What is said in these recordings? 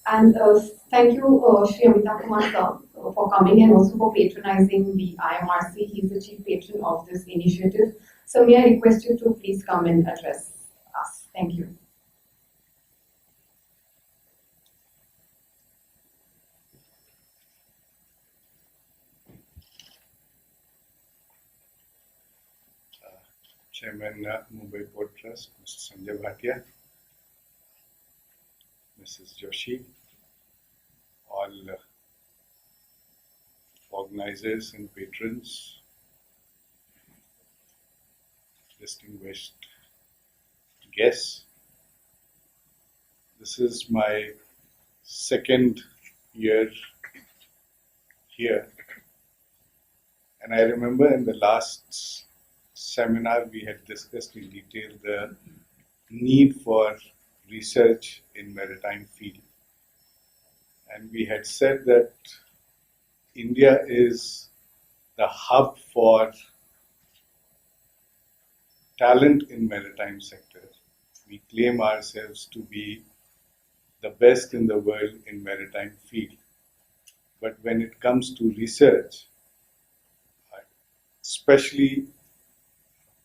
And thank you, Shri Amitabh Kumar sir, for coming and also for patronizing the IMRC. He is the chief patron of this initiative. So may I request you to please come and address us. Thank you. Chairman Mumbai Port Trust, Mr. Sanjay Bhatia, Mrs. Joshi, all organizers and patrons, distinguished guests. This is my second year here, and I remember in the last seminar we had discussed in detail the need for research in maritime field, and we had said that India is the hub for talent in maritime sector. We claim ourselves to be the best in the world in maritime field, but when it comes to research, especially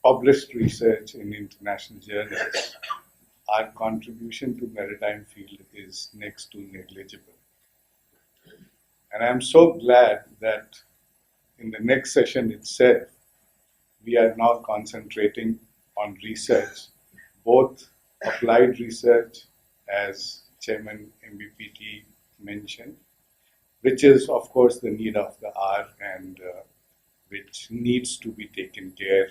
published research in international journals, our contribution to maritime field is next to negligible. And I'm so glad that in the next session itself, we are now concentrating on research, both applied research, as Chairman MBPT mentioned, which is of course the need of the hour and which needs to be taken care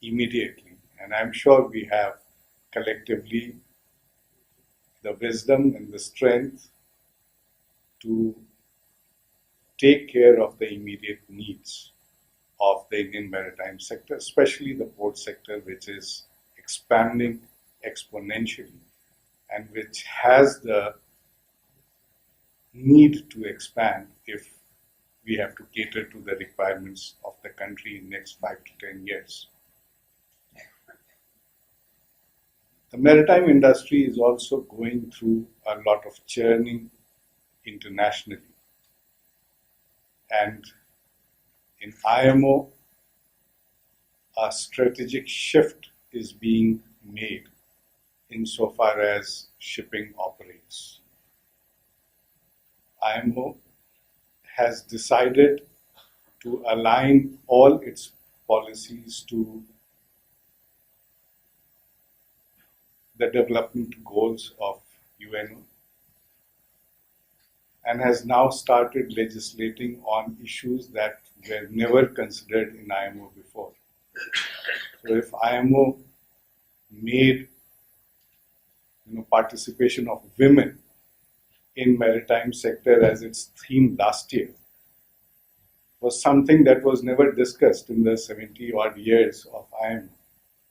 immediately. And I'm sure we have collectively the wisdom and the strength to take care of the immediate needs of the Indian maritime sector, especially the port sector, which is expanding exponentially and which has the need to expand if we have to cater to the requirements of the country in the next 5 to 10 years. The maritime industry is also going through a lot of churning internationally. And in IMO, a strategic shift is being made insofar as shipping operates. IMO has decided to align all its policies to the development goals of UNO and has now started legislating on issues that were never considered in IMO before. So if IMO made participation of women in maritime sector as its theme last year, was something that was never discussed in the 70 odd years of IMO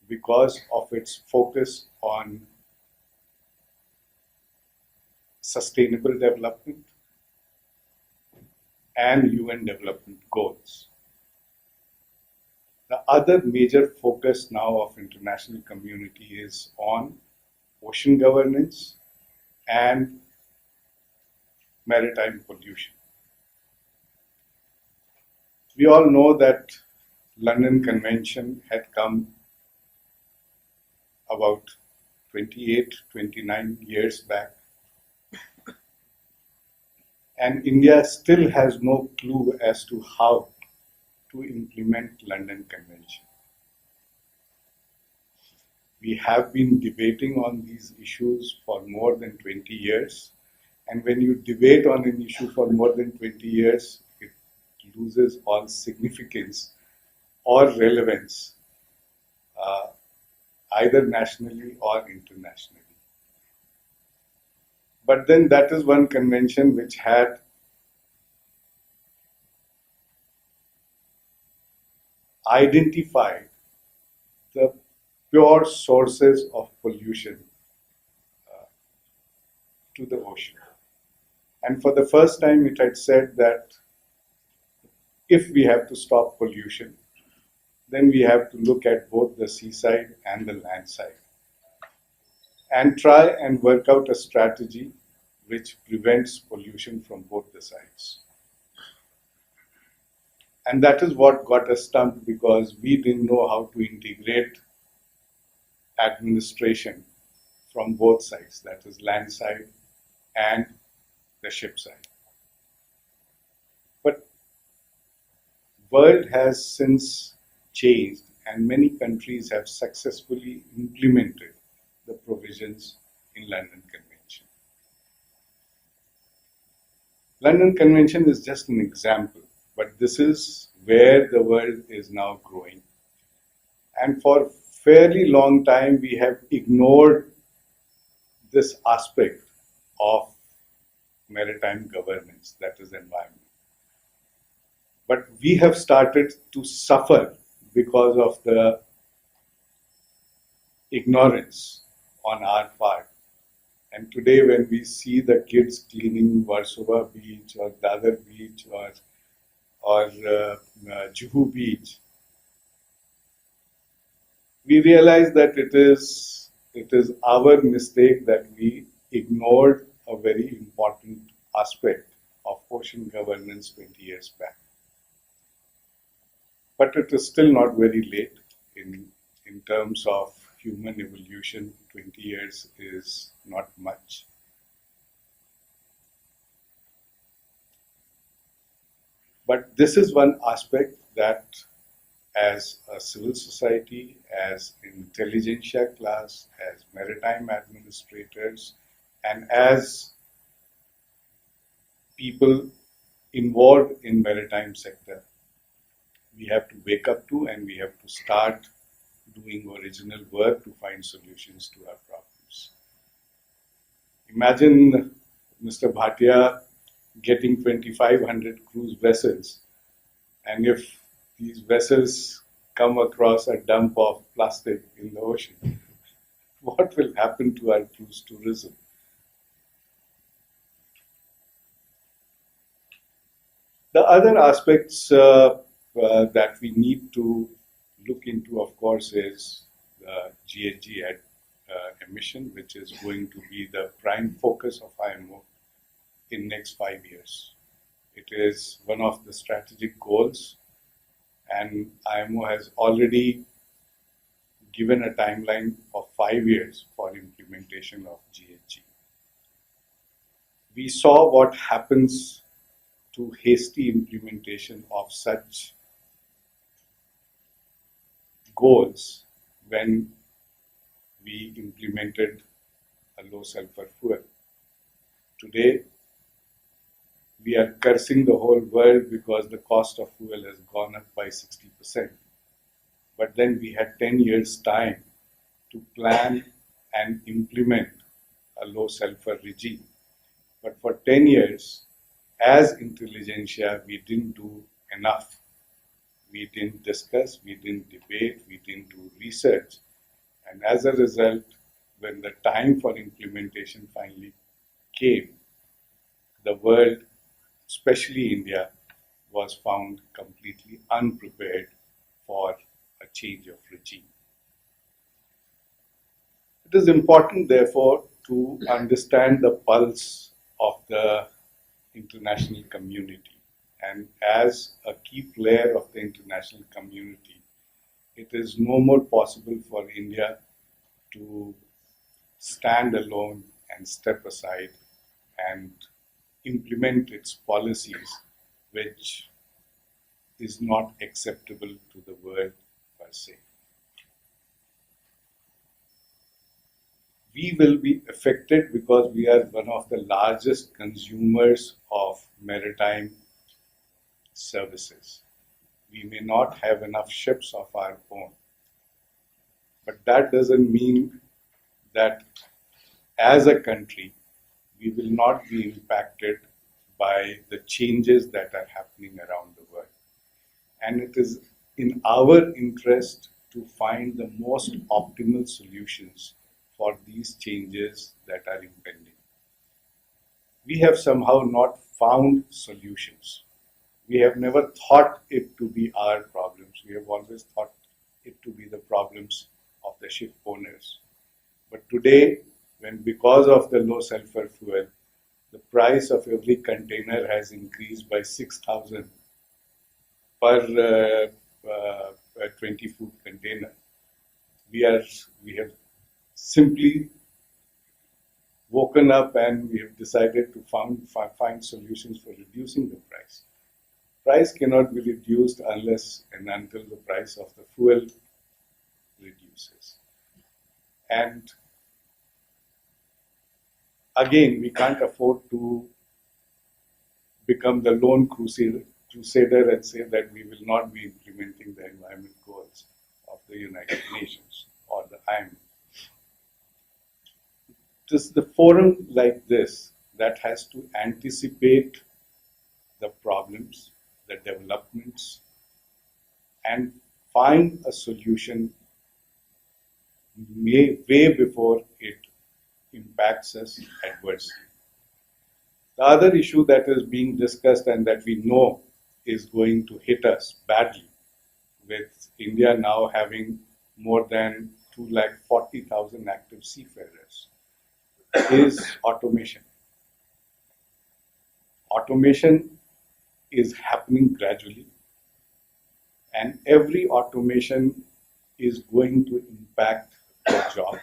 because of its focus on sustainable development and UN development goals. The other major focus now of international community is on ocean governance and maritime pollution. We all know that London Convention had come about 28, 29 years back. And India still has no clue as to how to implement London Convention. We have been debating on these issues for more than 20 years. And when you debate on an issue for more than 20 years, it loses all significance or relevance, either nationally or internationally. But then that is one convention which had identified the pure sources of pollution to the ocean. And for the first time it had said that if we have to stop pollution, then we have to look at both the seaside and the land side and try and work out a strategy which prevents pollution from both the sides. And that is what got us stumped, because we didn't know how to integrate administration from both sides, that is land side and the ship side. But world has since changed, and many countries have successfully implemented the provisions in London Convention. London Convention is just an example, but this is where the world is now growing. And for a fairly long time, we have ignored this aspect of maritime governance, that is environment. But we have started to suffer because of the ignorance on our part. And today when we see the kids cleaning Warsaw Beach or Dadar Beach or Juhu Beach, we realize that it is our mistake that we ignored a very important aspect of ocean governance 20 years back. But it is still not very late in terms of human evolution. 20 years is not much. But this is one aspect that, as a civil society, as intelligentsia class, as maritime administrators, and as people involved in maritime sector, we have to wake up to, and we have to start doing original work to find solutions to our problems. Imagine Mr. Bhatia getting 2,500 cruise vessels, and if these vessels come across a dump of plastic in the ocean, what will happen to our cruise tourism? The other aspects that we need to look into, of course, is the GHG emission, which is going to be the prime focus of IMO in next 5 years. It is one of the strategic goals, and IMO has already given a timeline of 5 years for implementation of GHG. We saw what happens to hasty implementation of such goals when we implemented a low sulfur fuel. Today, we are cursing the whole world because the cost of fuel has gone up by 60%. But then we had 10 years time to plan and implement a low sulfur regime. But for 10 years, as intelligentsia, we didn't do enough. We didn't discuss, we didn't debate, we didn't do research. And as a result, when the time for implementation finally came, the world, especially India, was found completely unprepared for a change of regime. It is important, therefore, to understand the pulse of the international community. And as a key player of the international community, it is no more possible for India to stand alone and step aside and implement its policies, which is not acceptable to the world per se. We will be affected because we are one of the largest consumers of maritime services. We may not have enough ships of our own, but that doesn't mean that as a country we will not be impacted by the changes that are happening around the world. And it is in our interest to find the most optimal solutions for these changes that are impending. We have somehow not found solutions. We have never thought it to be our problems. We have always thought it to be the problems of the ship owners. But today, when because of the low sulfur fuel, the price of every container has increased by 6,000 per 20-foot container. We have simply woken up and we have decided to find solutions for reducing the price. Price cannot be reduced unless and until the price of the fuel reduces. And again, we can't afford to become the lone crusader and say that we will not be implementing the environment goals of the United Nations or the IMRC. It is the forum like this that has to anticipate the problems, the developments, and find a solution way before it impacts us adversely. The other issue that is being discussed and that we know is going to hit us badly, with India now having more than 240,000 active seafarers, is automation. Automation is happening gradually, and every automation is going to impact the job.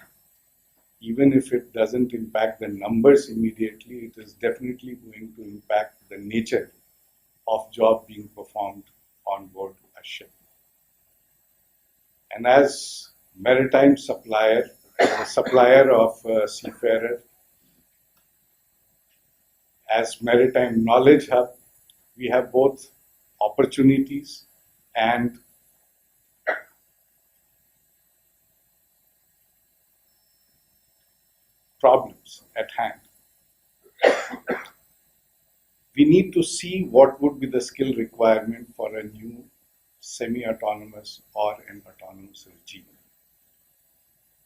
Even if it doesn't impact the numbers immediately, it is definitely going to impact the nature of job being performed on board a ship. And as maritime supplier, as a supplier of seafarer, as maritime knowledge hub, we have both opportunities and problems at hand. We need to see what would be the skill requirement for a new semi-autonomous or an autonomous regime.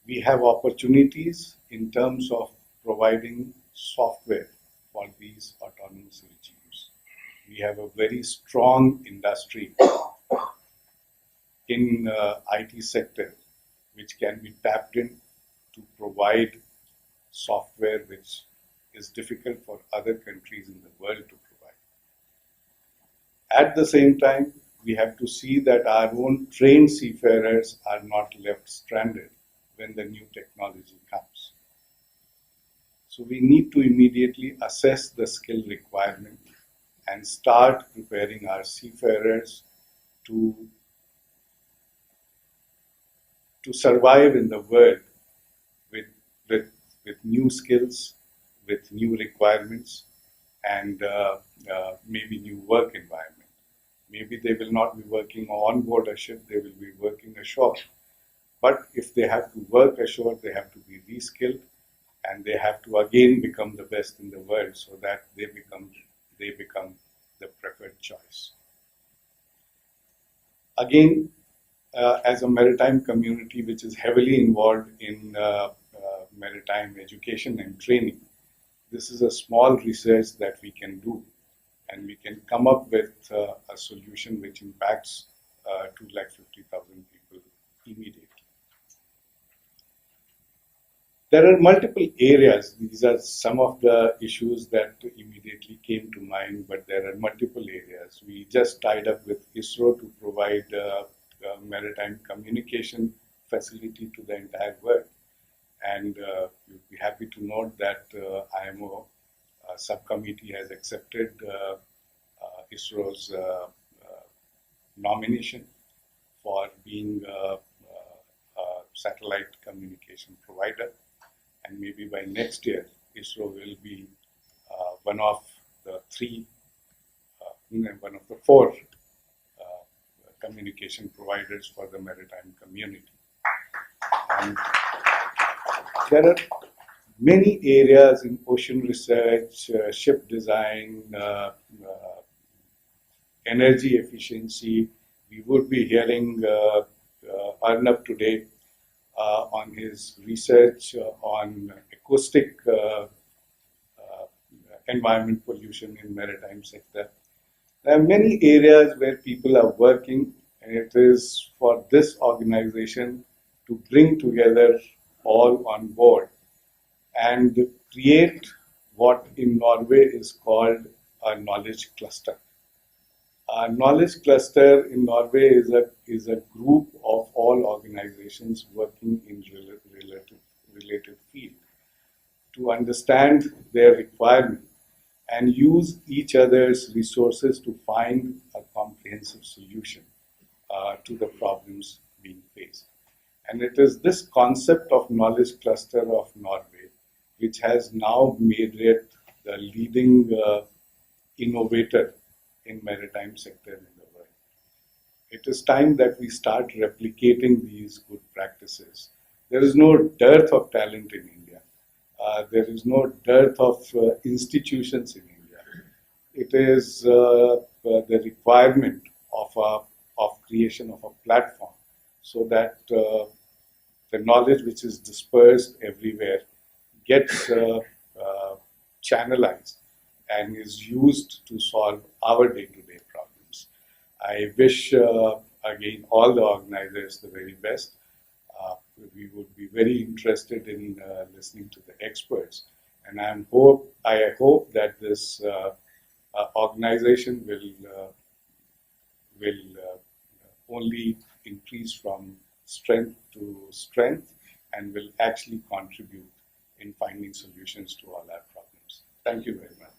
We have opportunities in terms of providing software for these autonomous regimes. We have a very strong industry in IT sector which can be tapped in to provide software which is difficult for other countries in the world to provide. At the same time, we have to see that our own trained seafarers are not left stranded when the new technology comes. So we need to immediately assess the skill requirement and start preparing our seafarers to survive in the world with new skills, with new requirements, and maybe new work environment. Maybe they will not be working on board a ship, they will be working ashore. But if they have to work ashore, they have to be reskilled, and they have to again become the best in the world so that they become the preferred choice. Again, as a maritime community which is heavily involved in maritime education and training, this is a small research that we can do, and we can come up with a solution which impacts 250,000 people immediately. There are multiple areas. These are some of the issues that immediately came to mind, but there are multiple areas. We just tied up with ISRO to provide maritime communication facility to the entire world. And you'll be happy to note that IMO subcommittee has accepted ISRO's nomination for being a satellite communication provider. And maybe by next year, ISRO will be one of the four communication providers for the maritime community. And there are many areas in ocean research, ship design, energy efficiency. We would be hearing Arnab today on his research on acoustic environment pollution in maritime sector. There are many areas where people are working, and it is for this organization to bring together all on board and create what in Norway is called a knowledge cluster. A knowledge cluster in Norway is a group of all organizations working in related field to understand their requirement and use each other's resources to find a comprehensive solution to the problems being faced. And it is this concept of knowledge cluster of Norway which has now made it the leading innovator in maritime sector in the world. It is time that we start replicating these good practices. There is no dearth of talent in India. There is no dearth of institutions in India. It is the requirement of creation of a platform so that the knowledge which is dispersed everywhere gets channelized and is used to solve our day-to-day problems. I wish, again, all the organizers the very best. We would be very interested in listening to the experts, and I hope that this organization will only increase from strength to strength and will actually contribute in finding solutions to all our problems. Thank you very much.